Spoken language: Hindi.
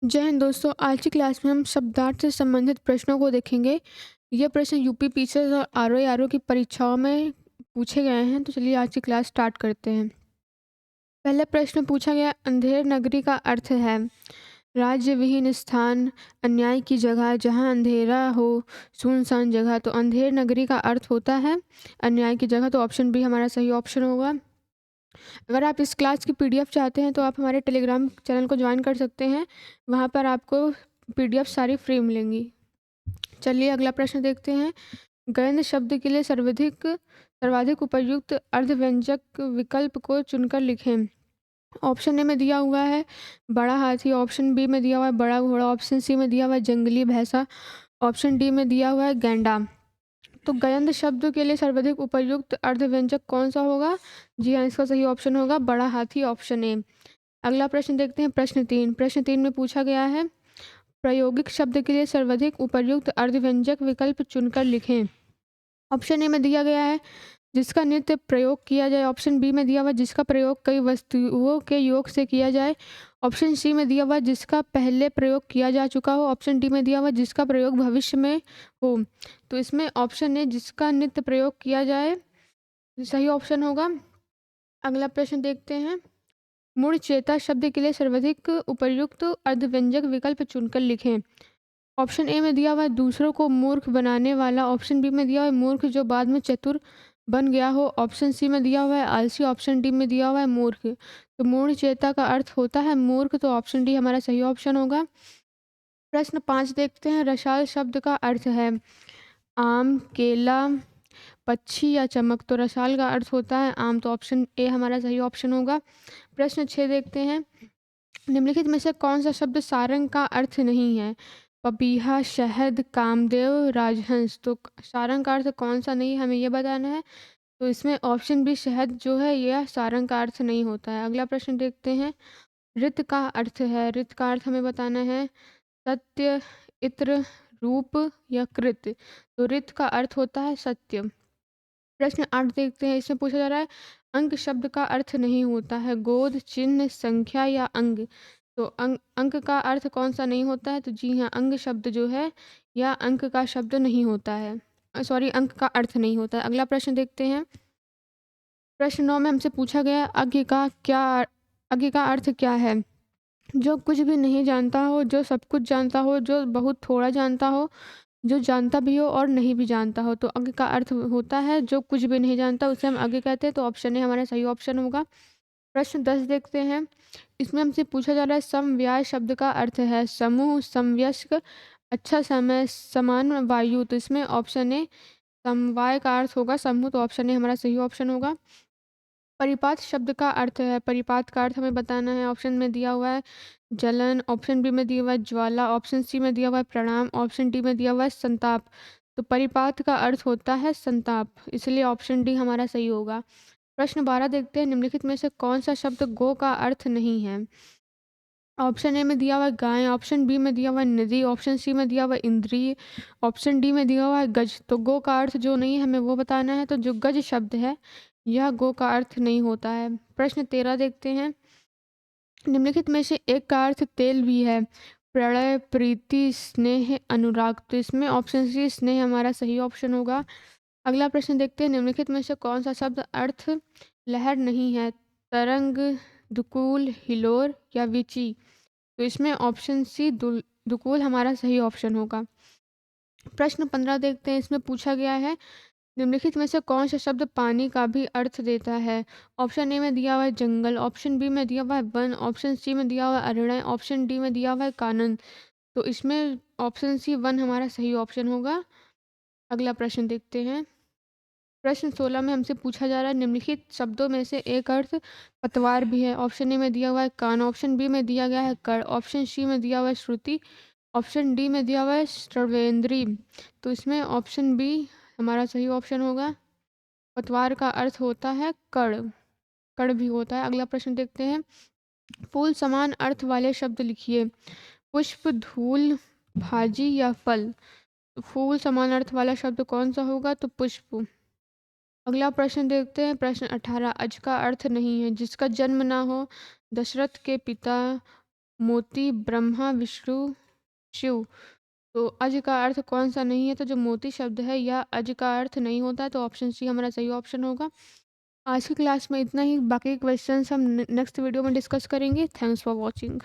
जय हिंद दोस्तों। आज की क्लास में हम शब्दार्थ से संबंधित प्रश्नों को देखेंगे। ये प्रश्न यूपी पीसीएस और आरओ की परीक्षाओं में पूछे गए हैं। तो चलिए आज की क्लास स्टार्ट करते हैं। पहले प्रश्न पूछा गया, अंधेर नगरी का अर्थ है राज्य विहीन स्थान, अन्याय की जगह, जहाँ अंधेरा हो, सुनसान जगह। तो अंधेर नगरी का अर्थ होता है अन्याय की जगह। तो ऑप्शन बी हमारा सही ऑप्शन होगा। अगर आप इस क्लास की पीडीएफ चाहते हैं तो आप हमारे टेलीग्राम चैनल को ज्वाइन कर सकते हैं। वहाँ पर आपको पीडीएफ सारी फ्री मिलेंगी। चलिए अगला प्रश्न देखते हैं। गंध शब्द के लिए सर्वाधिक उपयुक्त अर्धव्यंजक विकल्प को चुनकर लिखें। ऑप्शन ए में दिया हुआ है बड़ा हाथी, ऑप्शन बी में दिया हुआ है बड़ा घोड़ा, ऑप्शन सी में दिया हुआ है जंगली भैंसा, ऑप्शन डी में दिया हुआ है गैंडा। तो गयंद शब्द के लिए सर्वाधिक उपयुक्त अर्धव्यंजक कौन सा होगा? जी हाँ, इसका सही ऑप्शन होगा बड़ा हाथी, ऑप्शन ए। अगला प्रश्न देखते हैं। प्रश्न 3 में पूछा गया है प्रायोगिक शब्द के लिए सर्वाधिक उपयुक्त अर्धव्यंजक विकल्प चुनकर लिखें। ऑप्शन ए में दिया गया है जिसका नित्य प्रयोग किया जाए, ऑप्शन बी में दिया हुआ है जिसका प्रयोग कई वस्तुओं के योग से किया जाए, ऑप्शन सी में दिया हुआ है जिसका पहले प्रयोग किया जा चुका हो, ऑप्शन डी में दिया हुआ है जिसका प्रयोग भविष्य में हो। तो इसमें ऑप्शन ए जिसका नित्य प्रयोग किया जाए सही ऑप्शन होगा। अगला प्रश्न देखते हैं। मूढ़ चेता शब्द के लिए सर्वाधिक उपयुक्त अर्धव्यंजक विकल्प चुनकर लिखें। ऑप्शन ए में दिया हुआ है दूसरों को मूर्ख बनाने वाला, ऑप्शन बी में दिया हुआ है मूर्ख जो बाद में चतुर बन गया हो, ऑप्शन सी में दिया हुआ है आलसी, ऑप्शन डी में दिया हुआ है मूर्ख। तो मूढ़ चेता का अर्थ होता है मूर्ख। तो ऑप्शन डी हमारा सही ऑप्शन होगा। प्रश्न 5 देखते हैं। रसाल शब्द का अर्थ है आम, केला, पक्षी या चमक। तो रसाल का अर्थ होता है आम। तो ऑप्शन ए हमारा सही ऑप्शन होगा। प्रश्न 6 देखते हैं। निम्नलिखित में से कौन सा शब्द सारंग का अर्थ नहीं है? पपीहा, शहद, कामदेव, राजहंस। तो सारंग का अर्थ कौन सा नहीं है, हमें ये बताना है। तो इसमें ऑप्शन बी शहद जो है यह सारंग का अर्थ नहीं होता है। अगला प्रश्न देखते हैं। ऋत का अर्थ है, ऋत का अर्थ हमें बताना है सत्य, इत्र, रूप या कृत। तो ऋत का अर्थ होता है सत्य। प्रश्न 8 देखते हैं। इसमें पूछा जा रहा है अंक शब्द का अर्थ नहीं होता है गोद, चिन्ह, संख्या या अंग। तो अंक का अर्थ कौन सा नहीं होता है? तो जी हाँ, अंग शब्द जो है यह अंक का शब्द नहीं होता है, सॉरी अंक का अर्थ नहीं होता है। अगला प्रश्न देखते हैं। प्रश्न 9 में हमसे पूछा गया आज्ञा का अर्थ क्या है? जो कुछ भी नहीं जानता हो, जो सब कुछ जानता हो, जो बहुत थोड़ा जानता हो, जो जानता भी हो और नहीं भी जानता हो। तो अज्ञ का अर्थ होता है जो कुछ भी नहीं जानता उसे हम अज्ञ कहते हैं। तो ऑप्शन ए हमारा सही ऑप्शन होगा। प्रश्न 10 देखते हैं। इसमें हमसे पूछा जा रहा है समव्यय शब्द का अर्थ है समूह, समवयस्क, अच्छा समय, समान वायु। तो इसमें ऑप्शन ए समवाय का अर्थ होगा समूह। तो ऑप्शन ए हमारा सही ऑप्शन होगा। परिपात शब्द का अर्थ है, परिपात का अर्थ हमें बताना है। ऑप्शन में दिया हुआ है जलन, ऑप्शन बी में दिया हुआ है ज्वाला, ऑप्शन सी में दिया हुआ है प्रणाम, ऑप्शन डी में दिया हुआ है संताप। तो परिपात का अर्थ होता है संताप, इसलिए ऑप्शन डी हमारा सही होगा। प्रश्न 12 देखते हैं। निम्नलिखित में से कौन सा शब्द गो का अर्थ नहीं है? ऑप्शन ए में दिया हुआ है गाय, ऑप्शन बी में दिया हुआ है नदी, ऑप्शन सी में दिया हुआ है इंद्रिय, ऑप्शन डी में दिया हुआ है गज। तो गो का अर्थ जो नहीं है हमें वो बताना है। तो जो गज शब्द है यह गो का अर्थ नहीं होता है। प्रश्न 13 देखते हैं। निम्नलिखित में से एक का अर्थ तेल भी है प्रणय, प्रीति, स्नेह, अनुराग। तो इसमें ऑप्शन सी स्नेह हमारा सही ऑप्शन होगा। अगला प्रश्न देखते हैं। निम्नलिखित में से कौन सा शब्द अर्थ लहर नहीं है? तरंग, दुकूल, हिलोर या विची। तो इसमें ऑप्शन सी दुकूल हमारा सही ऑप्शन होगा। प्रश्न 15 देखते हैं। इसमें पूछा गया है निम्नलिखित में से कौन सा शब्द पानी का भी अर्थ देता है? ऑप्शन ए में दिया हुआ है जंगल, ऑप्शन बी में दिया हुआ है वन, ऑप्शन सी में दिया हुआ है अरण्य, ऑप्शन डी में दिया हुआ है कानन। तो इसमें ऑप्शन सी वन हमारा सही ऑप्शन होगा। अगला प्रश्न देखते हैं। प्रश्न 16 में हमसे पूछा जा रहा है निम्नलिखित शब्दों में से एक अर्थ पतवार भी है। ऑप्शन ए में दिया हुआ है कान, ऑप्शन बी में दिया गया है कड़, ऑप्शन सी में दिया हुआ है श्रुति, ऑप्शन डी में दिया हुआ है श्रवेंद्री। तो इसमें ऑप्शन बी हमारा सही ऑप्शन होगा। पतवार का अर्थ होता है कड़, कड़ भी होता है। अगला प्रश्न देखते हैं। फूल समान अर्थ वाले शब्द लिखिए। पुष्प, धूल, भाजी या फल। फूल समान अर्थ वाला शब्द कौन सा होगा? तो पुष्प। अगला प्रश्न देखते हैं। प्रश्न 18 अज का अर्थ नहीं है जिसका जन्म ना हो, दशरथ के पिता, मोती, ब्रह्मा, विष्णु, शिव। तो अज का अर्थ कौन सा नहीं है? तो जो मोती शब्द है यह अज का अर्थ नहीं होता, तो ऑप्शन सी हमारा सही ऑप्शन होगा। आज की क्लास में इतना ही, बाकी क्वेश्चंस हम नेक्स्ट वीडियो में डिस्कस करेंगे। Thanks for watching.